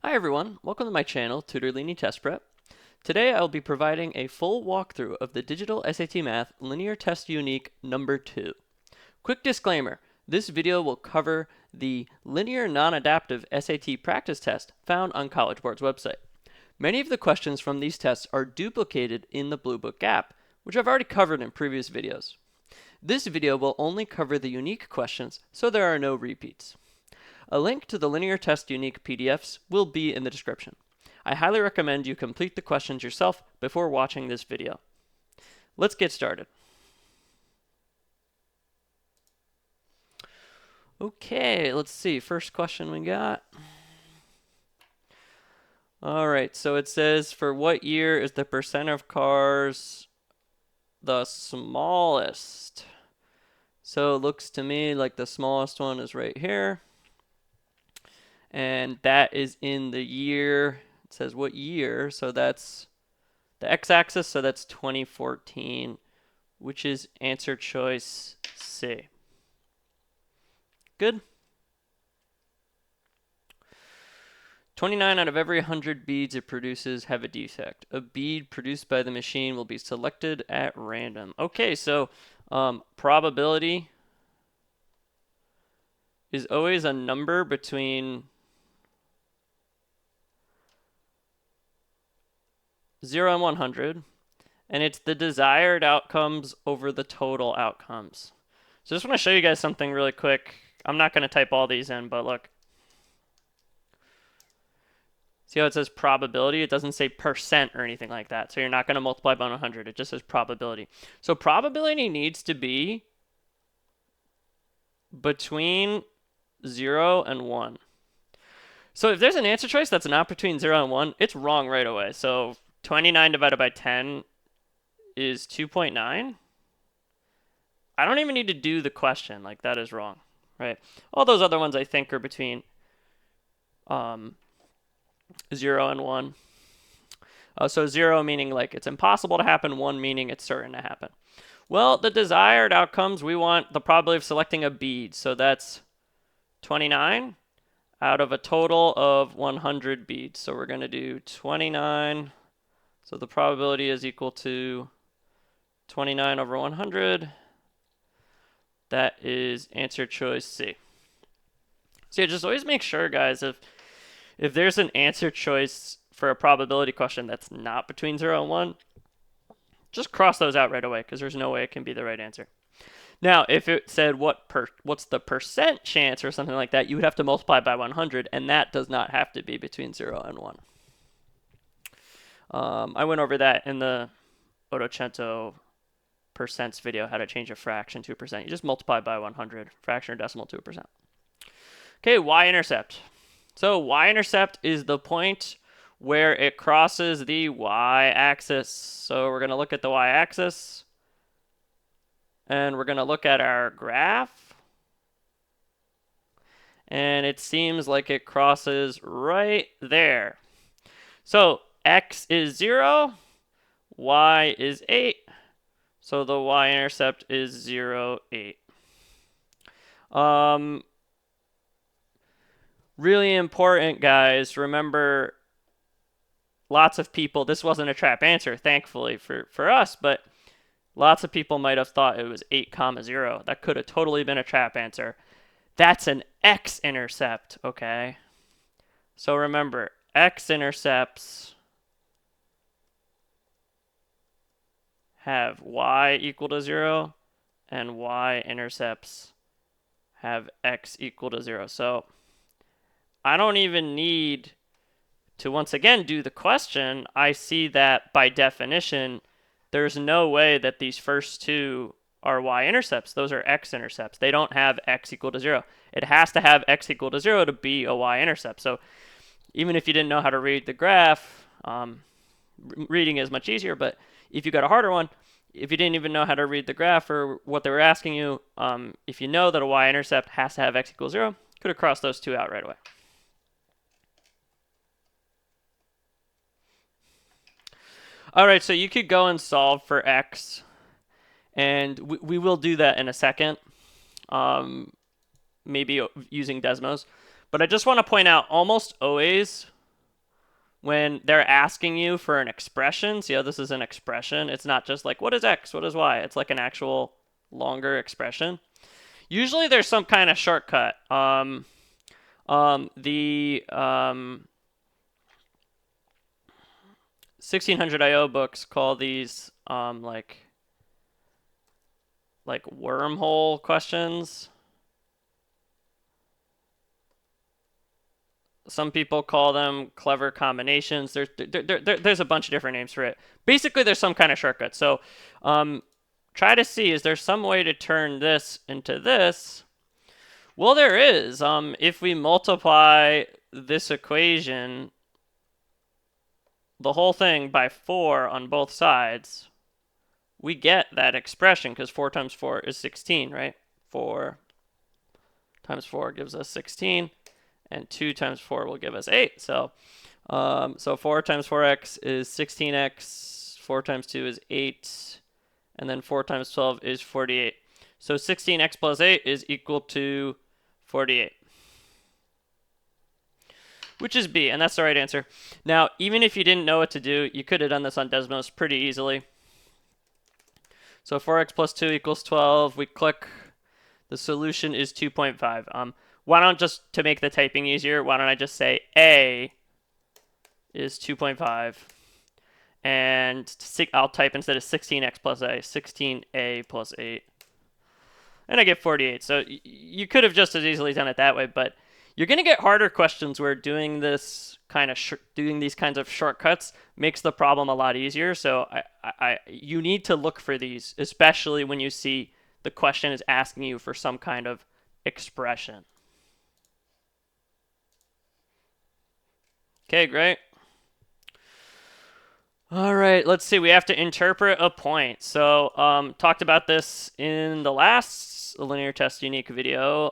Hi everyone, welcome to my channel, Tutorlini Test Prep. Today I will be providing a full walkthrough of the Digital SAT Math Linear Test Unique number 2. Quick disclaimer, this video will cover the linear non-adaptive SAT practice test found on College Board's website. Many of the questions from these tests are duplicated in the Blue Book app, which I've already covered in previous videos. This video will only cover the unique questions, so there are no repeats. A link to the Linear Test Unique PDFs will be in the description. I highly recommend you complete the questions yourself before watching this video. Let's get started. Okay, let's see. First question we got. All right, so it says, for what year is the percent of cars the smallest? So it looks to me like the smallest one is right here. And that is in the year. It says what year, so that's the x-axis, so that's 2014, which is answer choice C. Good. 29 out of every 100 beads it produces have a defect. A bead produced by the machine will be selected at random. Okay, so probability is always a number between 0 and 100, and it's the desired outcomes over the total outcomes. So I just want to show you guys something really quick. I'm not going to type all these in, but look. See how it says probability? It doesn't say percent or anything like that. So you're not going to multiply by 100. It just says probability. So probability needs to be between 0 and 1. So if there's an answer choice that's not between 0 and 1, it's wrong right away. So 29 divided by 10 is 2.9. I don't even need to do the question. Like, that is wrong, right? All those other ones I think are between 0 and 1. So 0 meaning like it's impossible to happen, 1 meaning it's certain to happen. Well, the desired outcomes, we want the probability of selecting a bead. So that's 29 out of a total of 100 beads. So we're going to do 29. So the probability is equal to 29 over 100. That is answer choice C. So yeah, just always make sure, guys, if there's an answer choice for a probability question that's not between 0 and 1, just cross those out right away because there's no way it can be the right answer. Now, if it said what's the percent chance or something like that, you would have to multiply by 100, and that does not have to be between 0 and 1. I went over that in the Ottocento percents video, how to change a fraction to a percent. You just multiply by 100, fraction or decimal to a percent. Okay, y-intercept. So y-intercept is the point where it crosses the y-axis. So we're going to look at the y-axis, and we're going to look at our graph. And it seems like it crosses right there. So x is 0, y is 8, so the y-intercept is 0, 8. Really important, guys. Remember, lots of people, this wasn't a trap answer, thankfully for us, but lots of people might have thought it was 8, 0. That could have totally been a trap answer. That's an x-intercept, okay? So remember, x-intercepts have y equal to 0, and y-intercepts have x equal to 0. So I don't even need to once again do the question. I see that by definition, there's no way that these first two are y-intercepts. Those are x-intercepts. They don't have x equal to 0. It has to have x equal to 0 to be a y-intercept. So even if you didn't know how to read the graph, reading is much easier, but if you got a harder one, if you didn't even know how to read the graph or what they were asking you, if you know that a y-intercept has to have x equals 0, could have crossed those two out right away. All right, so you could go and solve for x, and we will do that in a second, maybe using Desmos. But I just want to point out, almost always when they're asking you for an expression, see how this is an expression? It's not just like, what is X, what is Y? It's like an actual longer expression. Usually there's some kind of shortcut. The 1600 IO books call these like wormhole questions. Some people call them clever combinations. There's a bunch of different names for it. Basically, there's some kind of shortcut. So try to see, is there some way to turn this into this? Well, there is. If we multiply this equation, the whole thing, by 4 on both sides, we get that expression because 4 times 4 is 16, right? 4 times 4 gives us 16, and 2 times 4 will give us 8. So 4 times 4x is 16x, 4 times 2 is 8, and then 4 times 12 is 48. So 16x plus 8 is equal to 48, which is B, and that's the right answer. Now, even if you didn't know what to do, you could have done this on Desmos pretty easily. So 4x plus 2 equals 12. We click. The solution is 2.5. Why don't, just to make the typing easier, why don't I just say A is 2.5, and I'll type instead of 16x plus A, 16A plus 8, and I get 48. So you could have just as easily done it that way, but you're going to get harder questions where doing this kind of doing these kinds of shortcuts makes the problem a lot easier. So you need to look for these, especially when you see the question is asking you for some kind of expression. Okay, great. All right, let's see. We have to interpret a point. So talked about this in the last linear test unique video.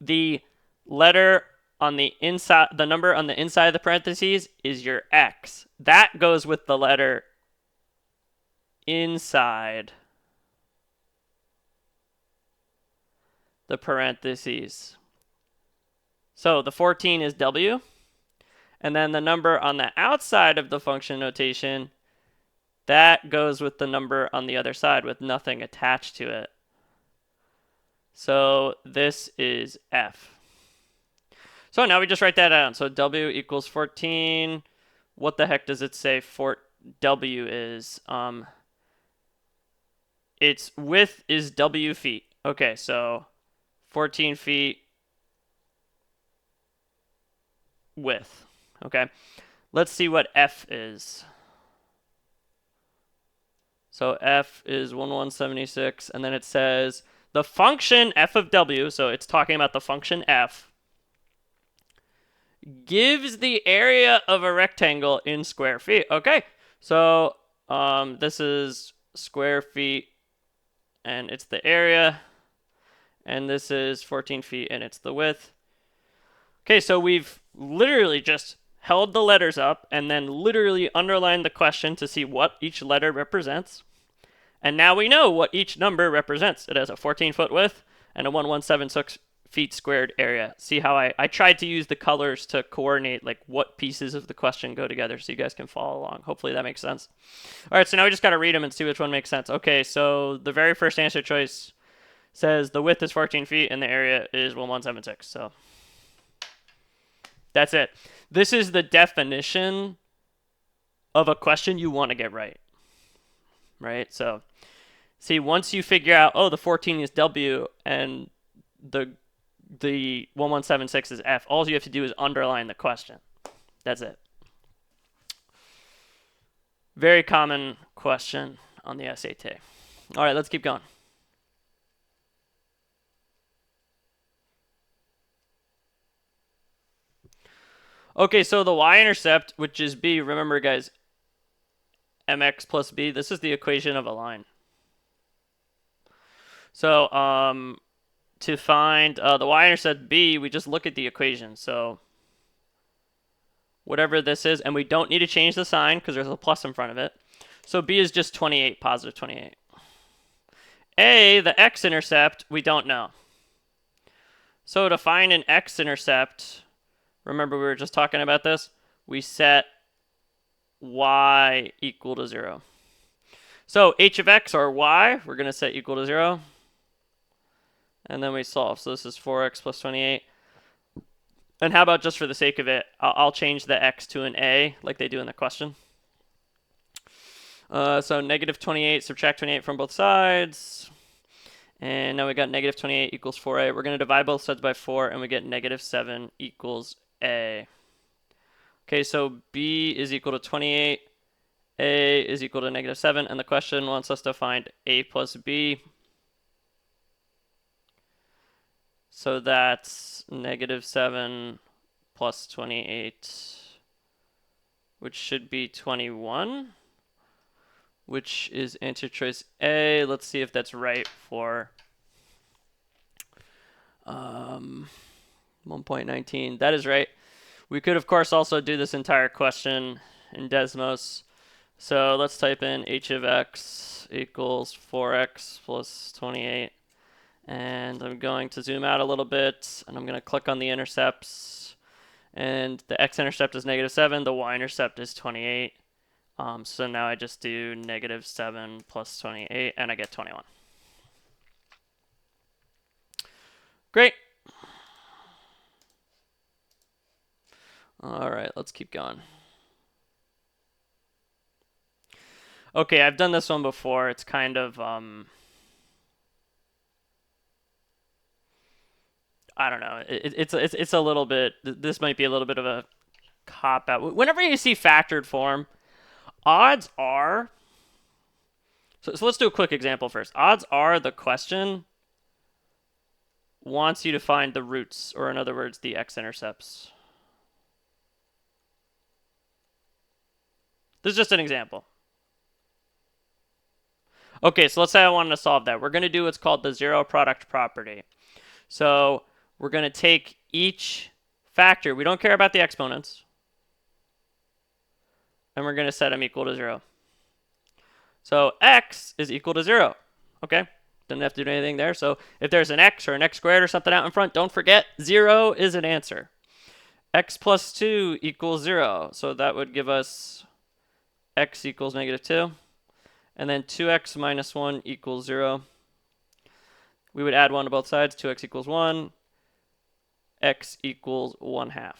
The letter on the inside, the number on the inside of the parentheses is your X. That goes with the letter inside the parentheses. So the 14 is W, and then the number on the outside of the function notation, that goes with the number on the other side with nothing attached to it. So this is F. So now we just write that down. So W equals 14. What the heck does it say W is? Its width is W feet. Okay, so 14 feet width. Okay, let's see what F is. So F is 1176, and then it says the function f of W, so it's talking about the function f, gives the area of a rectangle in square feet. Okay, so this is square feet, and it's the area, and this is 14 feet, and it's the width. Okay, so we've literally just held the letters up and then literally underlined the question to see what each letter represents. And now we know what each number represents. It has a 14-foot width and a 1176 feet squared area. See how I tried to use the colors to coordinate like what pieces of the question go together so you guys can follow along. Hopefully that makes sense. All right, so now we just got to read them and see which one makes sense. Okay, so the very first answer choice says the width is 14 feet and the area is 1176. So that's it. This is the definition of a question you want to get right. Right? So see, once you figure out, oh, the 14 is W and the 1176 is F, all you have to do is underline the question. That's it. Very common question on the SAT. All right, let's keep going. Okay, so the y-intercept, which is b, remember guys, mx plus b, this is the equation of a line. So to find the y-intercept b, we just look at the equation. So whatever this is, and we don't need to change the sign because there's a plus in front of it. So b is just 28, positive 28. A, the x-intercept, we don't know. So to find an x-intercept, remember we were just talking about this, we set y equal to 0. So h of x or y, we're going to set equal to 0. And then we solve. So this is 4x plus 28. And how about just for the sake of it, I'll change the x to an a like they do in the question. So negative 28, subtract 28 from both sides. And now we got negative 28 equals 4a. We're going to divide both sides by 4, and we get negative 7 equals a. Okay, so b is equal to 28. A is equal to negative 7. And the question wants us to find a plus b. So that's negative 7 plus 28, which should be 21, which is answer choice A. Let's see if that's right for 1.19. That is right. We could, of course, also do this entire question in Desmos. So let's type in h of x equals 4x plus 28. And I'm going to zoom out a little bit, and I'm going to click on the intercepts. And the x-intercept is negative 7. The y-intercept is 28. So now I just do negative 7 plus 28, and I get 21. Great. All right, let's keep going. Okay, I've done this one before. It's kind of, I don't know. It's a little bit, this might be a little bit of a cop-out. Whenever you see factored form, odds are, so let's do a quick example first. Odds are the question wants you to find the roots, or in other words, the x-intercepts. This is just an example. Okay, so let's say I wanted to solve that. We're going to do what's called the zero product property. So we're going to take each factor. We don't care about the exponents. And we're going to set them equal to 0. So x is equal to 0. Okay, didn't have to do anything there. So if there's an x or an x squared or something out in front, don't forget 0 is an answer. X plus 2 equals 0. So that would give us x equals negative 2. And then 2x minus 1 equals 0. We would add 1 to both sides. 2x equals 1. X equals 1/2.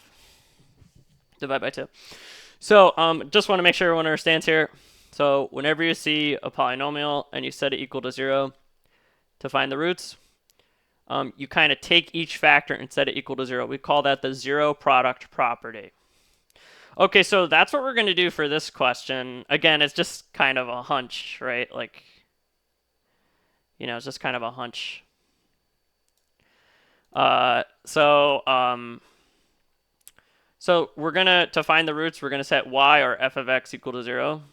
Divide by 2. So just want to make sure everyone understands here. So whenever you see a polynomial and you set it equal to 0 to find the roots, you kind of take each factor and set it equal to 0. We call that the zero product property. Okay, so that's what we're going to do for this question. Again, it's just kind of a hunch, right? Like, you know, it's just kind of a hunch. So we're going to find the roots, we're going to set y or f of x equal to 0.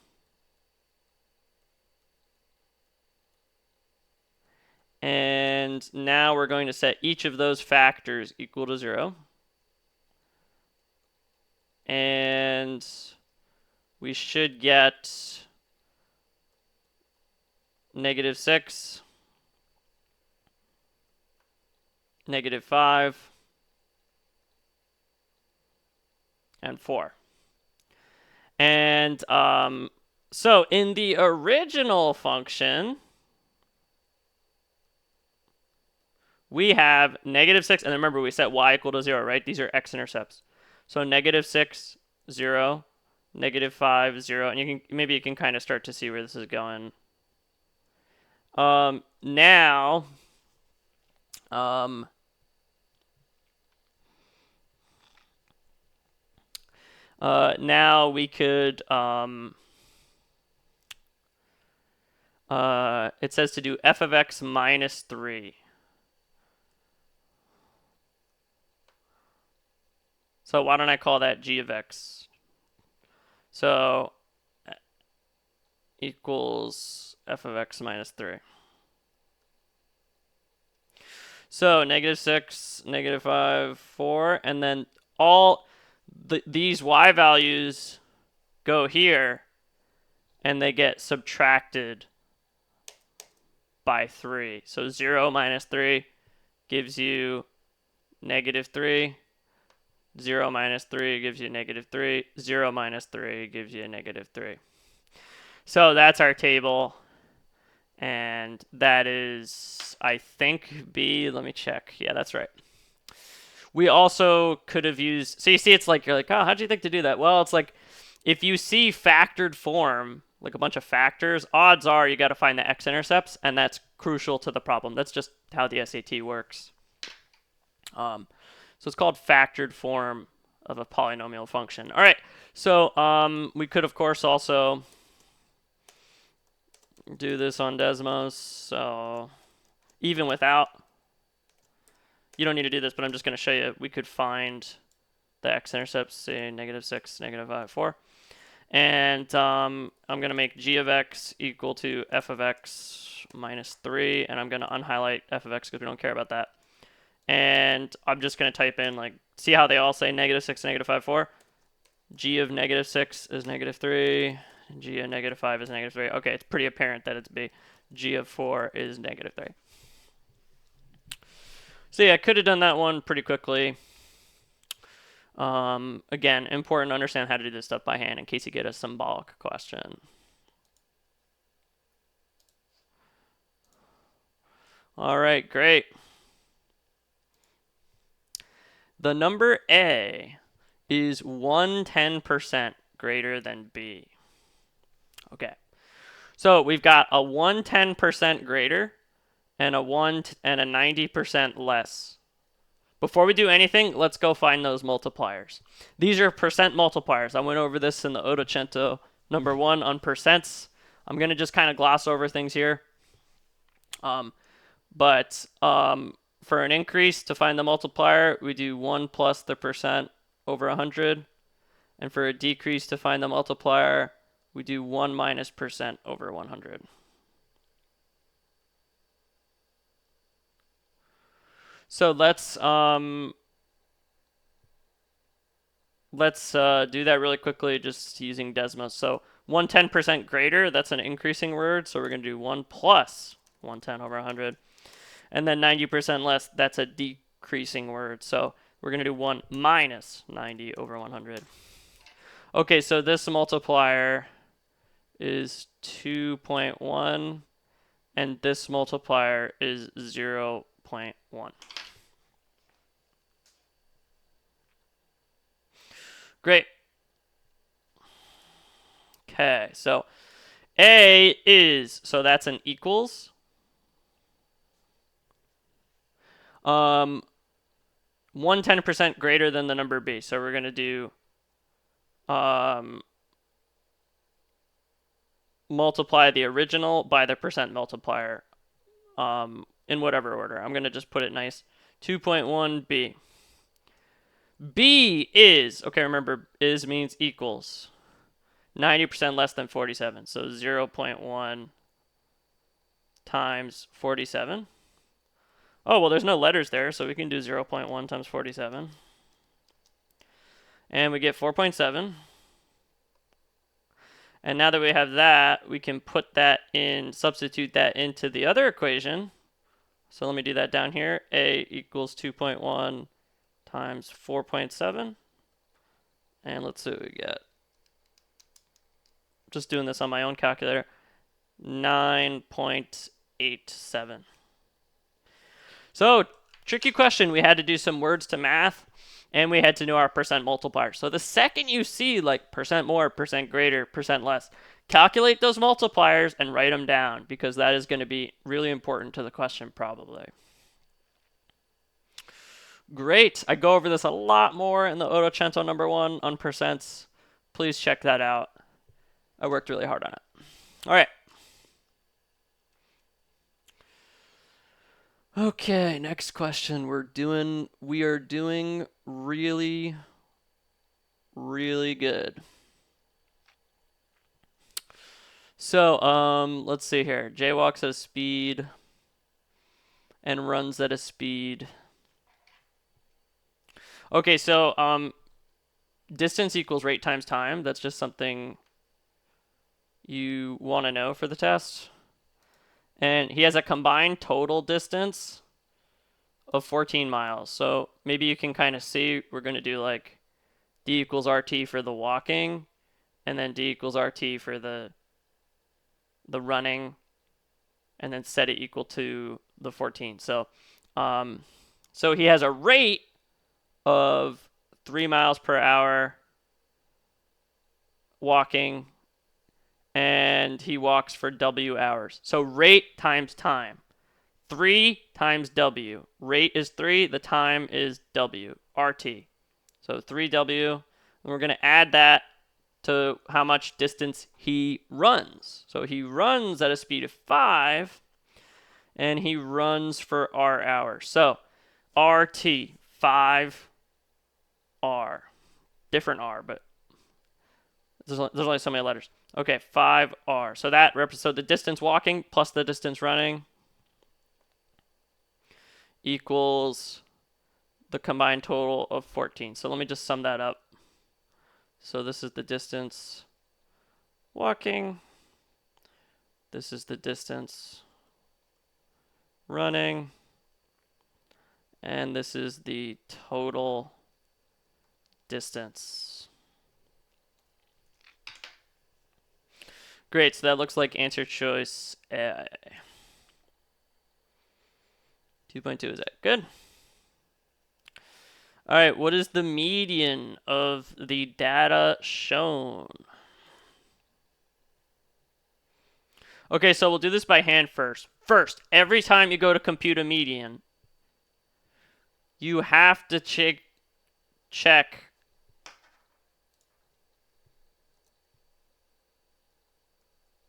And now we're going to set each of those factors equal to 0. And we should get negative 6, negative 5, and 4. And so in the original function, we have negative 6, and remember we set y equal to 0, right? These are x-intercepts. So negative 6, 0, negative 5, 0, and maybe you can kind of start to see where this is going. Now we could it says to do f of x minus 3. So why don't I call that g of x? So equals f of x minus 3. So negative 6, negative 5, 4, and then all these y values go here, and they get subtracted by 3. So 0 minus 3 gives you negative 3. 0 minus 3 gives you negative 3. 0 minus 3 gives you negative 3. So that's our table. And that is, I think, B. Let me check. Yeah, that's right. We also could have used, so you see, it's like, you're like, oh, how'd you think to do that? Well, it's like, if you see factored form, like a bunch of factors, odds are you got to find the x-intercepts, and that's crucial to the problem. That's just how the SAT works. So it's called factored form of a polynomial function. All right, so we could, of course, also do this on Desmos. So even without, you don't need to do this, but I'm just going to show you. We could find the x-intercepts, say negative 6, negative 5, 4. And I'm going to make g of x equal to f of x minus 3. And I'm going to unhighlight f of x because we don't care about that. And I'm just going to type in, like, see how they all say negative 6, negative 5, 4? G of negative 6 is negative 3. G of negative 5 is negative 3. Okay, it's pretty apparent that it's B. G of 4 is negative 3. So yeah, I could have done that one pretty quickly. Again, important to understand how to do this stuff by hand in case you get a symbolic question. All right, great. The number A is 110% greater than B. Okay, so we've got a 110% greater and a 90% less. Before we do anything, let's go find those multipliers. These are percent multipliers. I went over this in the Ottocento number 1 on percents. I'm going to just kind of gloss over things here. But for an increase, to find the multiplier, we do 1 plus the percent over 100. And for a decrease, to find the multiplier, we do 1 minus percent over 100. So let's do that really quickly, just using Desmos. So 110% greater, that's an increasing word. So we're going to do 1 plus 110 over 100. And then 90% less, that's a decreasing word. So we're going to do 1 minus 90 over 100. Okay, so this multiplier is 2.1, and this multiplier is 0.1. Great. Okay, so A is, so that's an equals. 110% greater than the number B. So we're going to do multiply the original by the percent multiplier in whatever order. I'm going to just put it nice. 2.1B. B is, okay, remember, is means equals 90% less than 47. So 0.1 times 47. Oh, well, there's no letters there, so we can do 0.1 times 47. And we get 4.7. And now that we have that, we can put that in, substitute that into the other equation. So let me do that down here. A equals 2.1 times 4.7. And let's see what we get. Just doing this on my own calculator. 9.87. So, tricky question. We had to do some words to math, and we had to know our percent multiplier. So the second you see like percent more, percent greater, percent less, calculate those multipliers and write them down, because that is going to be really important to the question probably. Great. I go over this a lot more in the Ottocento number 1 on percents. Please check that out. I worked really hard on it. All right. Okay, next question. We are doing really, really good. So, let's see here. J walks at a speed and runs at a speed. Okay, so distance equals rate times time. That's just something you want to know for the test. And he has a combined total distance of 14 miles. So maybe you can kind of see we're going to do like d equals RT for the walking, and then d equals RT for the running, and then set it equal to the 14. So he has a rate of 3 miles per hour walking, and he walks for W hours. So rate times time. 3 times W. Rate is 3, the time is W, RT. So 3W, and we're going to add that to how much distance he runs. So he runs at a speed of 5, and he runs for R hours. So RT, 5R. Different R, but there's only so many letters. Okay, 5R. So that represents the distance walking plus the distance running equals the combined total of 14. So let me just sum that up. So this is the distance walking. This is the distance running. And this is the total distance. Great, so that looks like answer choice A. 2.2, is that good? All right, what is the median of the data shown? Okay, so we'll do this by hand first. First, every time you go to compute a median, you have to check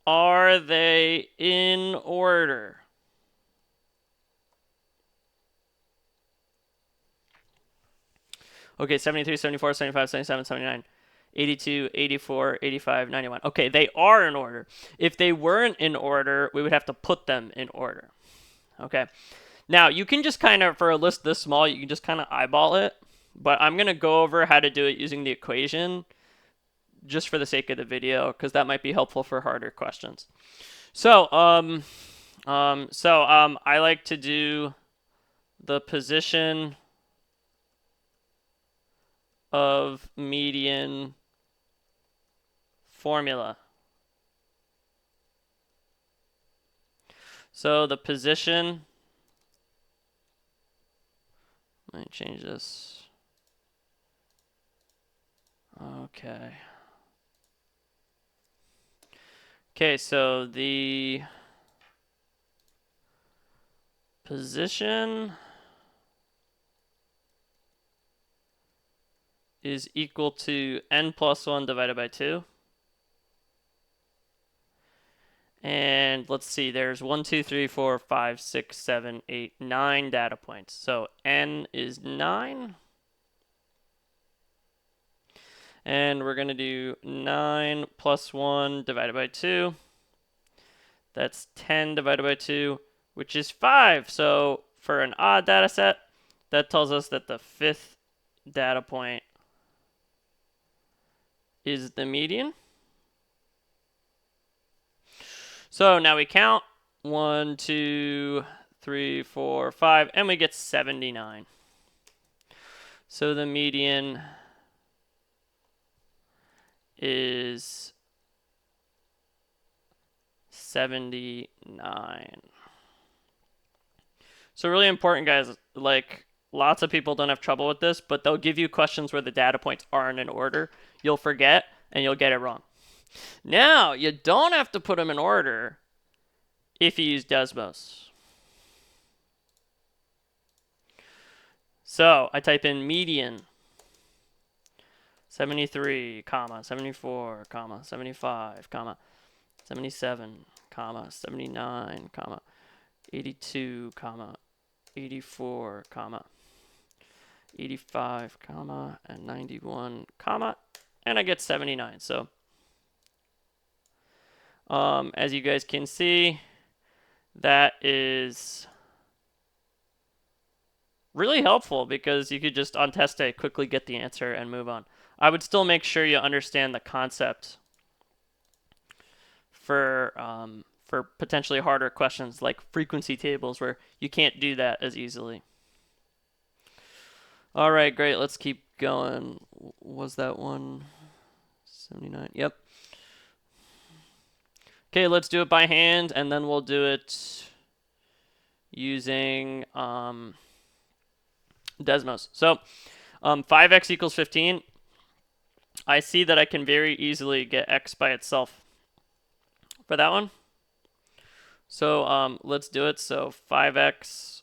are they in order? Okay, 73, 74, 75, 77, 79, 82, 84, 85, 91. Okay, they are in order. If they weren't in order, we would have to put them in order. Okay. Now, you can just kind of, for a list this small, you can just kind of eyeball it. But I'm going to go over how to do it using the equation just for the sake of the video, because that might be helpful for harder questions. So I like to do the position of median formula. So the position, let me change this. Okay. Okay, so the position is equal to n plus 1 divided by 2. And let's see, there's 1, 2, 3, 4, 5, 6, 7, 8, 9 data points. So n is 9. And we're going to do 9 plus 1 divided by 2. That's 10 divided by 2, which is 5. So for an odd data set, that tells us that the 5th data point is the median. So now we count 1, 2, 3, 4, 5, and we get 79. So the median is 79. So really important, guys, like lots of people don't have trouble with this, but they'll give you questions where the data points aren't in order. You'll forget and you'll get it wrong. Now, you don't have to put them in order if you use Desmos. So I type in median 73, comma, 74, comma, 75, comma, 77, comma, 79, comma, 82, comma, 84, comma, 85, comma, and 91, comma, and I get 79. So as you guys can see, that is really helpful because you could just on test day quickly get the answer and move on. I would still make sure you understand the concept for for potentially harder questions like frequency tables where you can't do that as easily. All right, great. Let's keep going. Was that 179? Yep. Okay, let's do it by hand, and then we'll do it using Desmos. So 5x equals 15. I see that I can very easily get x by itself for that one. So let's do it. So 5x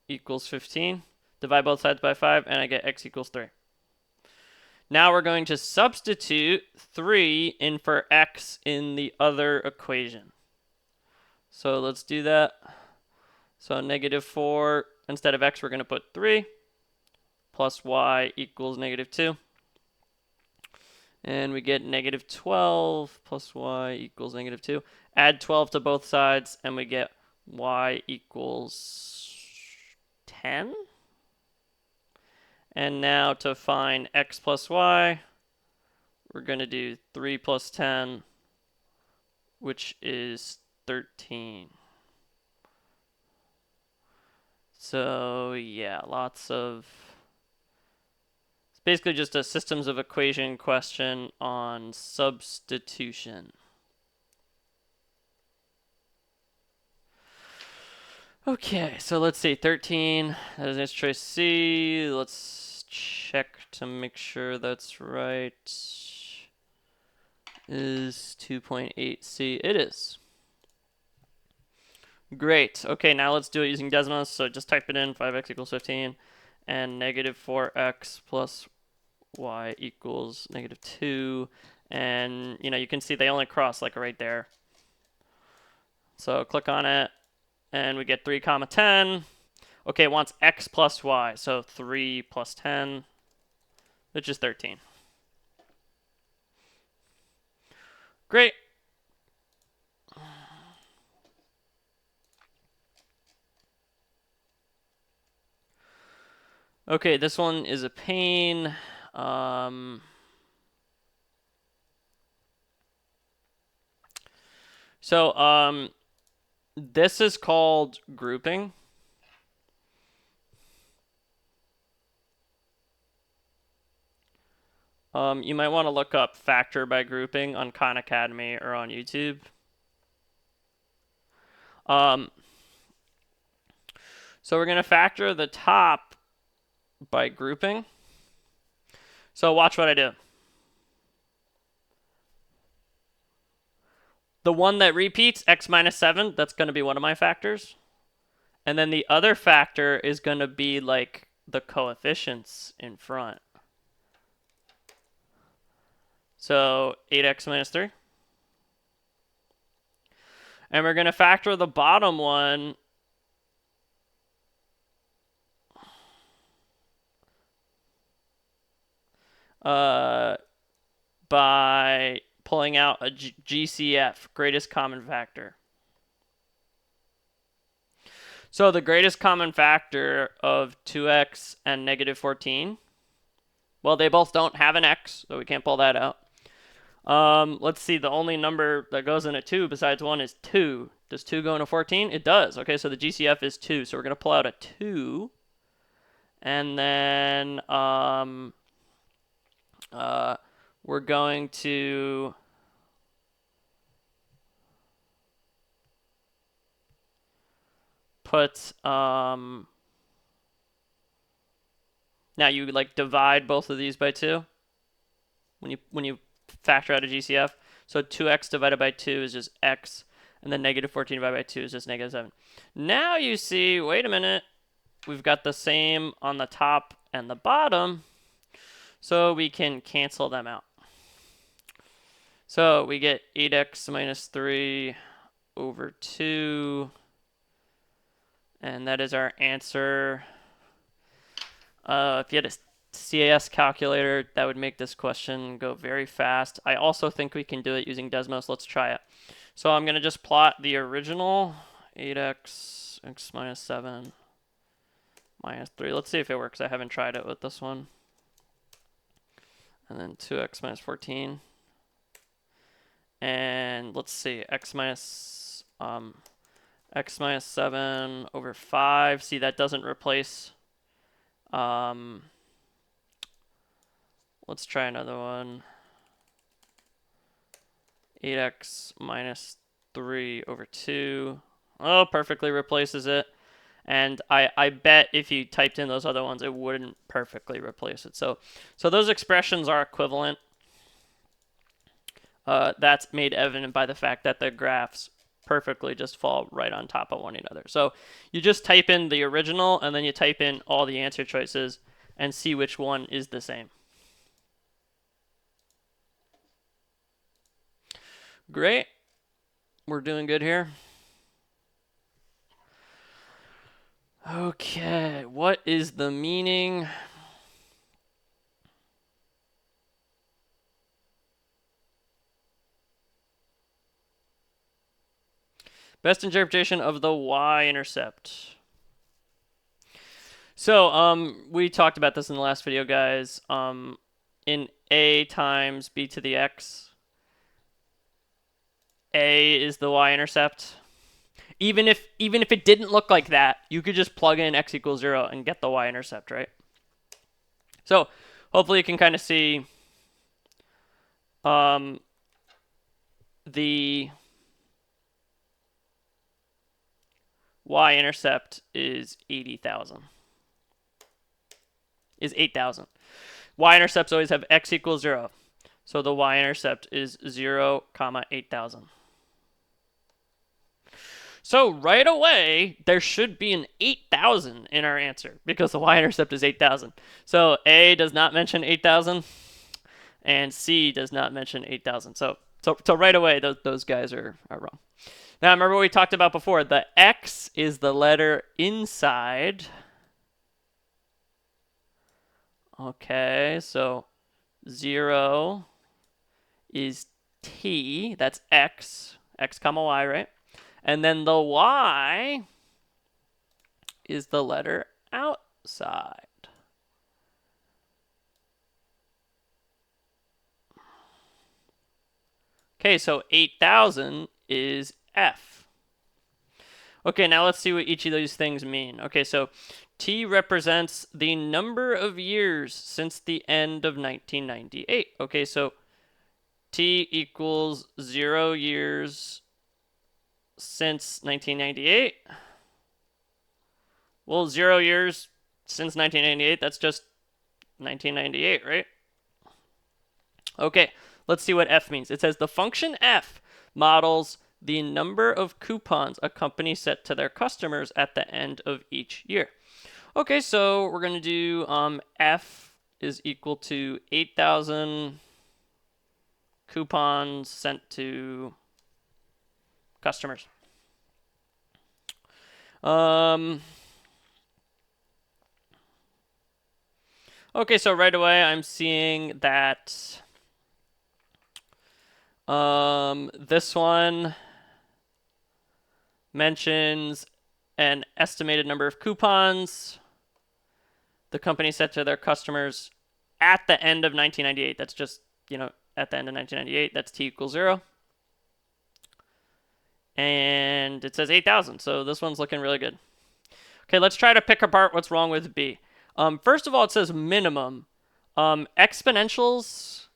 equals 15. Divide both sides by 5, and I get x equals 3. Now we're going to substitute 3 in for x in the other equation. So let's do that. So -4, instead of x, we're going to put 3 plus y equals -2. And we get -12 plus y equals -2. Add 12 to both sides, and we get y equals 10. And now to find x plus y, we're going to do 3 plus 10, which is 13. So yeah, lots of... It's basically just a systems of equation question on substitution. Okay, so let's see, 13, that is answer choice C. Let's check to make sure that's right. Is 2.8C? It is. Great. Okay, now let's do it using Desmos. So just type it in, 5x equals 15, and -4x plus y equals -2. And, you can see they only cross like right there. So click on it, and we get 3 comma 10. Okay, it wants x plus y, so 3 plus 10, which is 13. Great. Okay, this one is a pain. This is called grouping. You might want to look up factor by grouping on Khan Academy or on YouTube. So we're going to factor the top by grouping. So watch what I do. The one that repeats, x minus 7, that's going to be one of my factors. And then the other factor is going to be like the coefficients in front. So 8x minus 3. And we're going to factor the bottom one by pulling out a GCF, greatest common factor. So the greatest common factor of 2x and -14, well, they both don't have an x, so we can't pull that out. Let's see, the only number that goes in a 2 besides 1 is 2. Does 2 go into 14? It does. Okay, so the GCF is 2, so we're going to pull out a 2. And then we're going to put now you like divide both of these by 2 when you factor out a GCF. So 2x divided by 2 is just x, and then -14 divided by 2 is just -7. Now you see, wait a minute, we've got the same on the top and the bottom, so we can cancel them out. So we get 8x minus 3 over 2, and that is our answer. If you had a CAS calculator, that would make this question go very fast. I also think we can do it using Desmos. Let's try it. So I'm going to just plot the original 8x, x minus 7, minus 3. Let's see if it works. I haven't tried it with this one. And then 2x minus 14. And let's see, x minus X minus 7 over 5. See, that doesn't replace. Let's try another one. 8x minus 3 over 2. Oh, perfectly replaces it. And I bet if you typed in those other ones, it wouldn't perfectly replace it. So those expressions are equivalent. That's made evident by the fact that the graphs perfectly just fall right on top of one another. So you just type in the original, and then you type in all the answer choices and see which one is the same. Great. We're doing good here. Okay, what is the meaning? Best interpretation of the y-intercept. So, we talked about this in the last video, guys. In a times b to the x, a is the y-intercept. Even if it didn't look like that, you could just plug in x equals 0 and get the y-intercept, right? So hopefully you can kind of see the y-intercept is 80,000. Is 8,000. Y-intercepts always have x equals 0. So the y-intercept is 0, 8,000. So right away, there should be an 8,000 in our answer because the y-intercept is 8,000. So A does not mention 8,000, and C does not mention 8,000. So right away, those guys are wrong. Now, remember what we talked about before. The X is the letter inside. Okay, so 0 is T. That's X. X comma Y, right? And then the Y is the letter outside. Okay, so 8,000 is F. Okay, now let's see what each of these things mean. Okay, so T represents the number of years since the end of 1998. Okay, so T equals 0 years since 1998. Well, 0 years since 1998, that's just 1998, right? Okay, let's see what F means. It says the function F models the number of coupons a company set to their customers at the end of each year. Okay, so we're going to do F is equal to 8,000 coupons sent to customers. Okay, so right away I'm seeing that this one mentions an estimated number of coupons the company set to their customers at the end of 1998. That's just, at the end of 1998. That's T equals 0. And it says 8,000, so this one's looking really good. Okay, let's try to pick apart what's wrong with B. First of all, it says minimum. Exponentials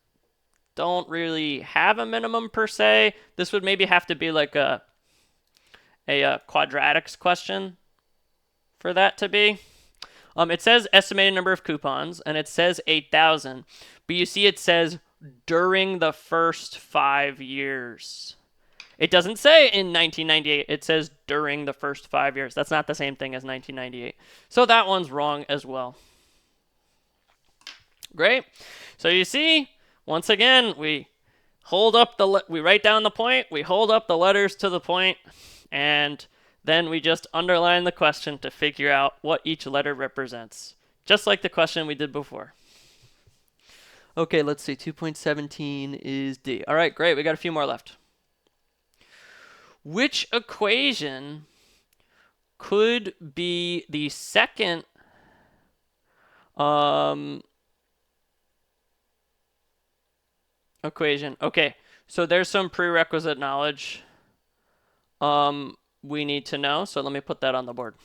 don't really have a minimum per se. This would maybe have to be like a quadratics question for that to be. It says estimated number of coupons, and it says 8,000. But you see it says during the first 5 years. It doesn't say in 1998. It says during the first 5 years. That's not the same thing as 1998. So that one's wrong as well. Great. So you see, once again, we write down the point, we hold up the letters to the point, and then we just underline the question to figure out what each letter represents. Just like the question we did before. Okay, let's see. 2.17 is D. All right, great. We got a few more left. Which equation could be the second equation? Okay, so there's some prerequisite knowledge we need to know. So let me put that on the board.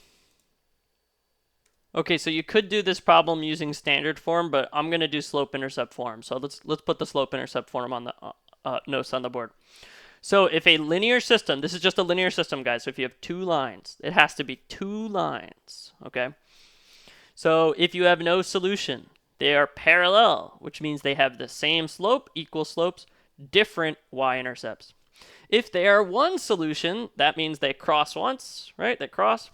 Okay, so you could do this problem using standard form, but I'm gonna do slope-intercept form. So let's put the slope-intercept form on the notes on the board. So if a linear system, this is just a linear system, guys. So if you have two lines, it has to be two lines. Okay. So if you have no solution, they are parallel, which means they have the same slope, equal slopes, different y-intercepts. If they are one solution, that means they cross once, right? They cross.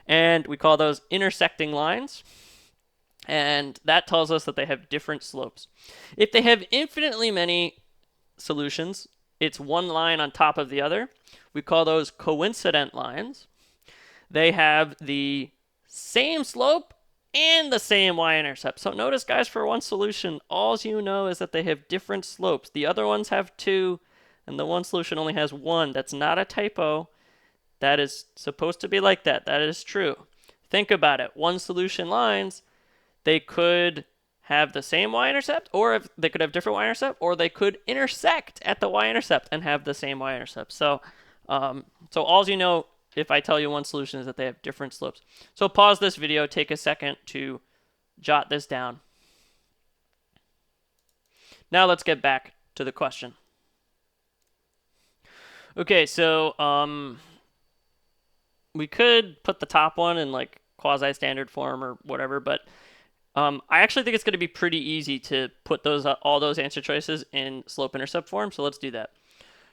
And we call those intersecting lines. And that tells us that they have different slopes. If they have infinitely many solutions, it's one line on top of the other. We call those coincident lines. They have the same slope and the same y-intercept. So notice, guys, for one solution, all you know is that they have different slopes. The other ones have two, and the one solution only has one. That's not a typo. That is supposed to be like that. That is true. Think about it. One solution lines, they could have the same y-intercept, or if they could have different y-intercept, or they could intersect at the y-intercept and have the same y-intercept. So all you know if I tell you one solution is that they have different slopes. So pause this video, take a second to jot this down. Now let's get back to the question. Okay, so we could put the top one in like quasi-standard form or whatever, but I actually think it's going to be pretty easy to put those all those answer choices in slope-intercept form, so let's do that.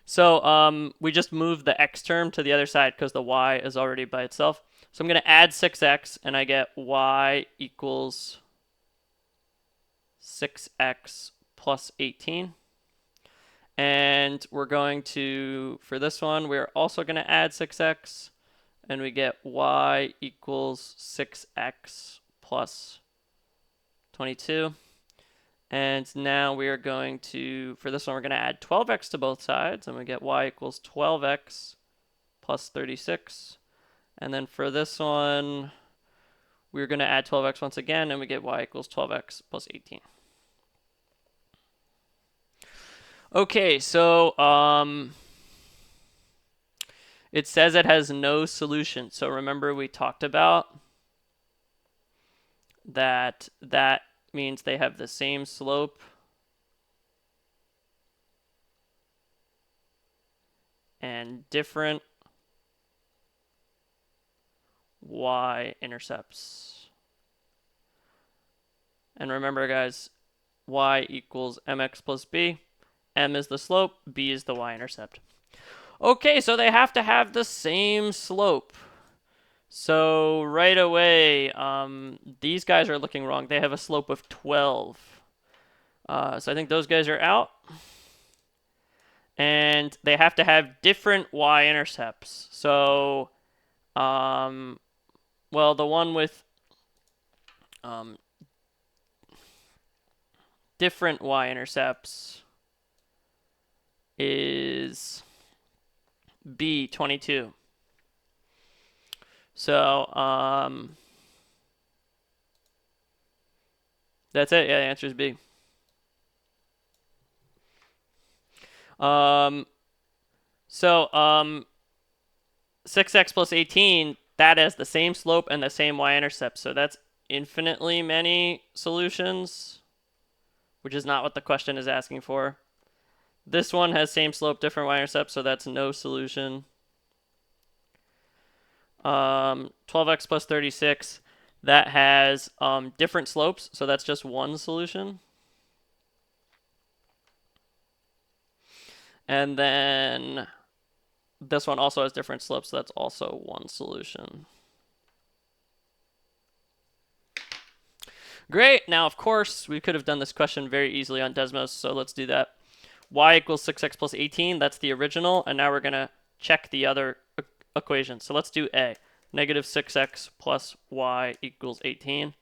So we just moved the x term to the other side because the y is already by itself. So I'm going to add 6x, and I get y equals 6x plus 18. And we're going to, for this one, we're also going to add 6x, and we get y equals 6x plus 22. And now we are going to, for this one, we're going to add 12x to both sides, and we get y equals 12x plus 36. And then for this one, we're going to add 12x once again, and we get y equals 12x plus 18. Okay, so it says it has no solution. So remember we talked about that means they have the same slope and different y-intercepts. And remember, guys, y equals mx plus b. M is the slope, b is the y-intercept. Okay, so they have to have the same slope. So right away, these guys are looking wrong. They have a slope of 12. So I think those guys are out. And they have to have different y-intercepts. So, well, the one with different y-intercepts is B, 22. So, that's it. Yeah, the answer is B. 6x plus 18, that has the same slope and the same y-intercept. So that's infinitely many solutions, which is not what the question is asking for. This one has same slope, different y-intercept, so that's no solution. 12x plus 36, that has different slopes, so that's just one solution. And then this one also has different slopes, so that's also one solution. Great. Now, of course, we could have done this question very easily on Desmos, so let's do that. Y equals 6x plus 18, that's the original, and now we're going to check the other equation. So let's do A. Negative 6x plus y equals 18.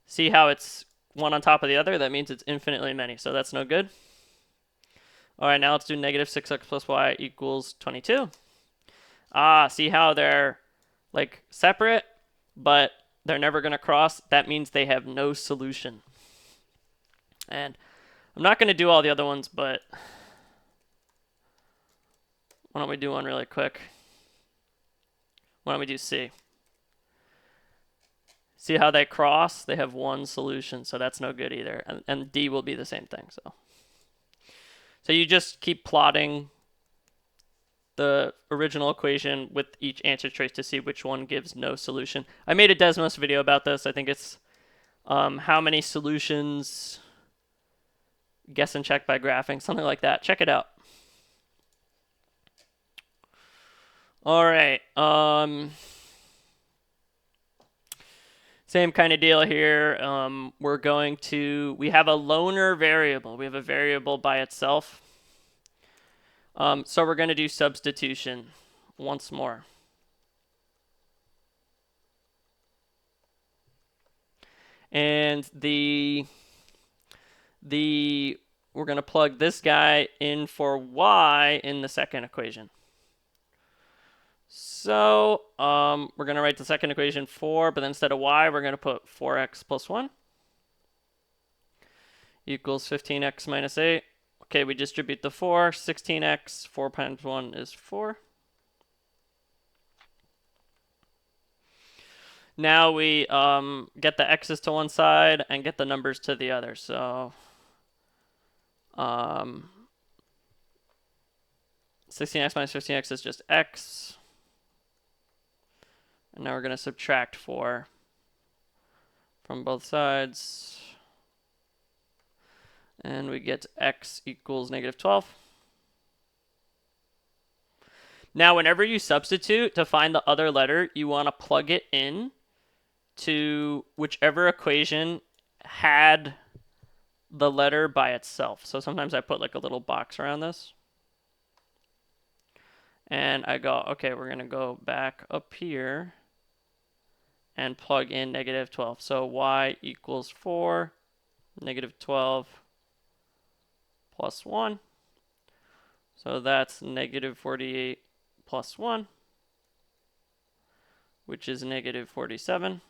See how it's one on top of the other? That means it's infinitely many, so that's no good. All right, now let's do negative 6x plus y equals 22. See how they're like separate, but they're never going to cross? That means they have no solution. And I'm not going to do all the other ones, but why don't we do one really quick? Why don't we do C? See how they cross? They have one solution, so that's no good either. And D will be the same thing. So you just keep plotting the original equation with each answer choice to see which one gives no solution. I made a Desmos video about this. I think it's how many solutions, guess and check by graphing, something like that. Check it out. All right. Same kind of deal here. We have a loaner variable. We have a variable by itself. So we're going to do substitution once more. And we're going to plug this guy in for y in the second equation. So we're going to write the second equation 4, but then instead of y, we're going to put 4x plus 1 equals 15x minus 8. Okay, we distribute the 4. 16x, 4 times 1 is 4. Now we get the x's to one side and get the numbers to the other. So 16x minus 15x is just x. And now we're going to subtract 4 from both sides. And we get x equals negative 12. Now, whenever you substitute to find the other letter, you want to plug it in to whichever equation had the letter by itself. So sometimes I put like a little box around this. And I go, okay, we're going to go back up here and plug in negative 12. So y equals 4, negative 12 plus 1. So that's negative 48 plus 1, which is negative 47.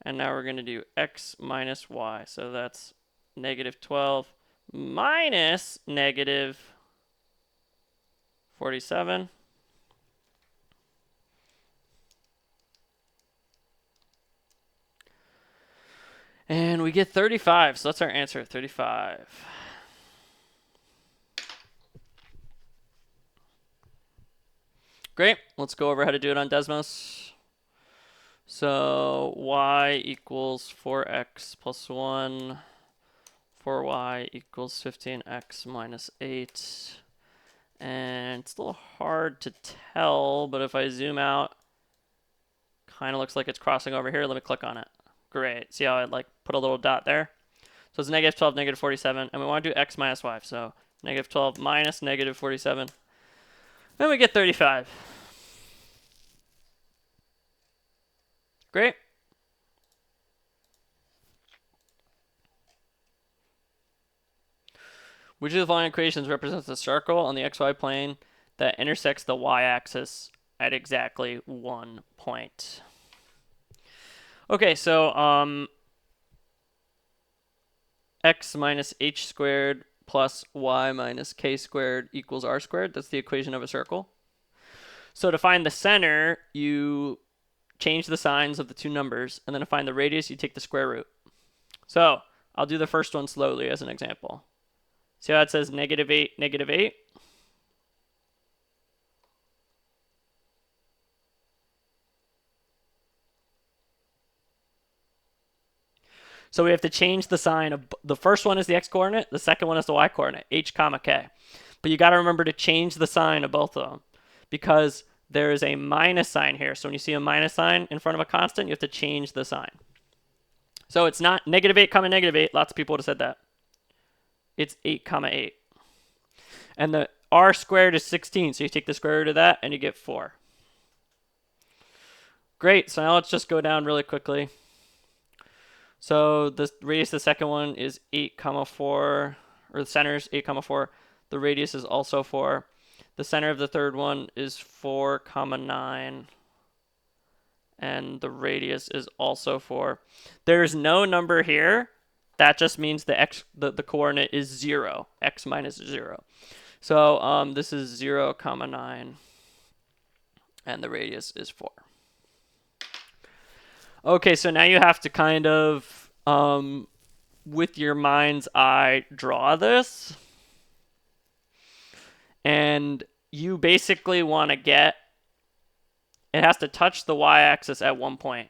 And now we're going to do x minus y. So that's negative 12 minus negative 47. And we get 35. So that's our answer, 35. Great. Let's go over how to do it on Desmos. So y equals 4x plus 1. 4y equals 15x minus 8. And it's a little hard to tell, but if I zoom out, kind of looks like it's crossing over here. Let me click on it. Great. See how I like put a little dot there? So it's negative 12, negative 47, and we want to do x minus y. So negative 12 minus negative 47. Then we get 35. Great. Which of the following equations represents a circle on the xy plane that intersects the y-axis at exactly 1 point? Okay, so x minus h squared plus y minus k squared equals r squared. That's the equation of a circle. So to find the center, you change the signs of the two numbers, and then to find the radius, you take the square root. So I'll do the first one slowly as an example. See how it says negative 8, negative 8? So we have to change the sign of the first one is the x-coordinate, the second one is the y-coordinate, h comma k. But you got to remember to change the sign of both of them because there is a minus sign here. So when you see a minus sign in front of a constant, you have to change the sign. So it's not negative 8 comma negative 8. Lots of people would have said that. It's 8 comma 8. And the r squared is 16. So you take the square root of that and you get 4. Great. So now let's just go down really quickly. So the radius of the second one is 8 comma 4, or the center is 8 comma 4. The radius is also 4. The center of the third one is 4 comma 9. And the radius is also 4. There's no number here. That just means the coordinate is 0. X minus 0. So this is 0 comma 9. and the radius is 4. Okay, so now you have to kind of, with your mind's eye, draw this. And you basically want to get, it has to touch the y-axis at one point.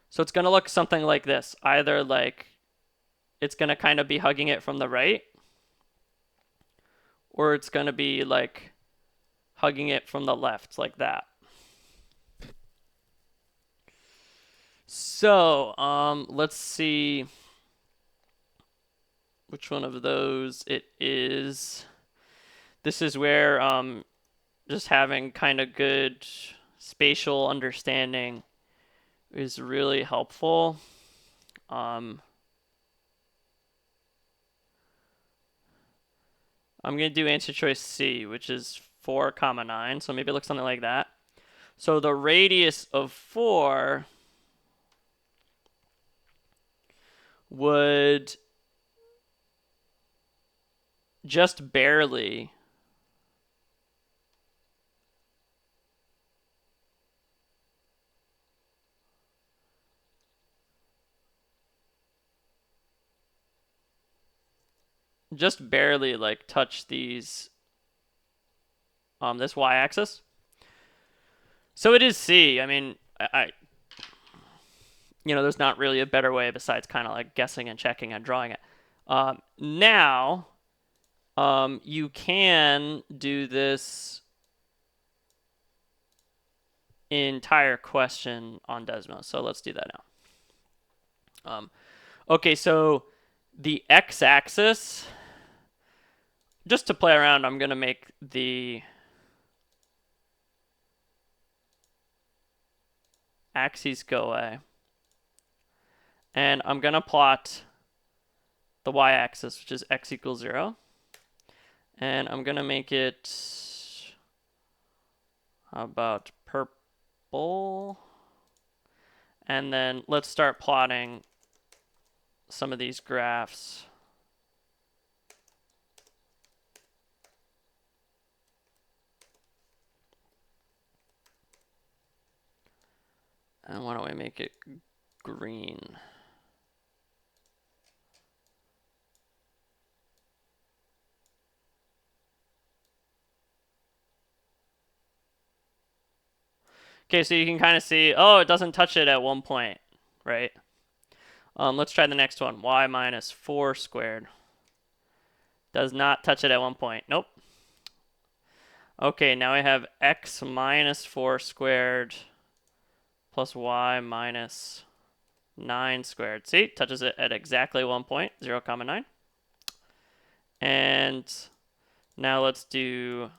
So it's going to look something like this. Either like it's going to kind of be hugging it from the right, or it's going to be like hugging it from the left, like that. So let's see which one of those it is. This is where just having kind of good spatial understanding is really helpful. I'm going to do answer choice C, which is 4, 9. So maybe it looks something like that. So the radius of 4 would just barely like touch these this y-axis. So it is C. I mean, I there's not really a better way besides kind of like guessing and checking and drawing it. Now, you can do this entire question on Desmos. So let's do that now. Okay, so the x-axis, just to play around, I'm going to make the axes go away. And I'm going to plot the y-axis, which is x equals 0. And I'm going to make it, how about purple? And then let's start plotting some of these graphs. And why don't we make it green? Okay, so you can kind of see, oh, it doesn't touch it at one point, right? Let's try the next one. Y minus 4 squared. Does not touch it at one point. Nope. Okay, now we have x minus 4 squared plus y minus 9 squared. See, touches it at exactly 1 point, 0, 9. And now let's do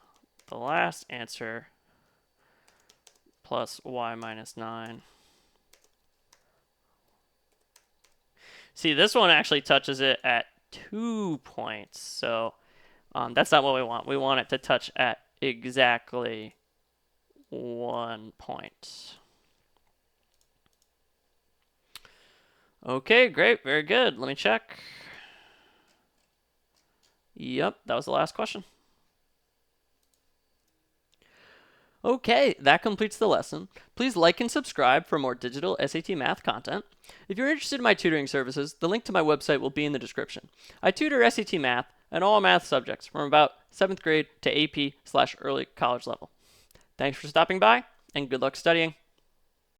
the last answer, plus y minus 9. See, this one actually touches it at 2 points. So that's not what we want. We want it to touch at exactly 1 point. Okay, great. Very good. Let me check. Yep, that was the last question. Okay, that completes the lesson. Please like and subscribe for more digital SAT math content. If you're interested in my tutoring services, the link to my website will be in the description. I tutor SAT math and all math subjects from about 7th grade to AP/early college level. Thanks for stopping by, and good luck studying.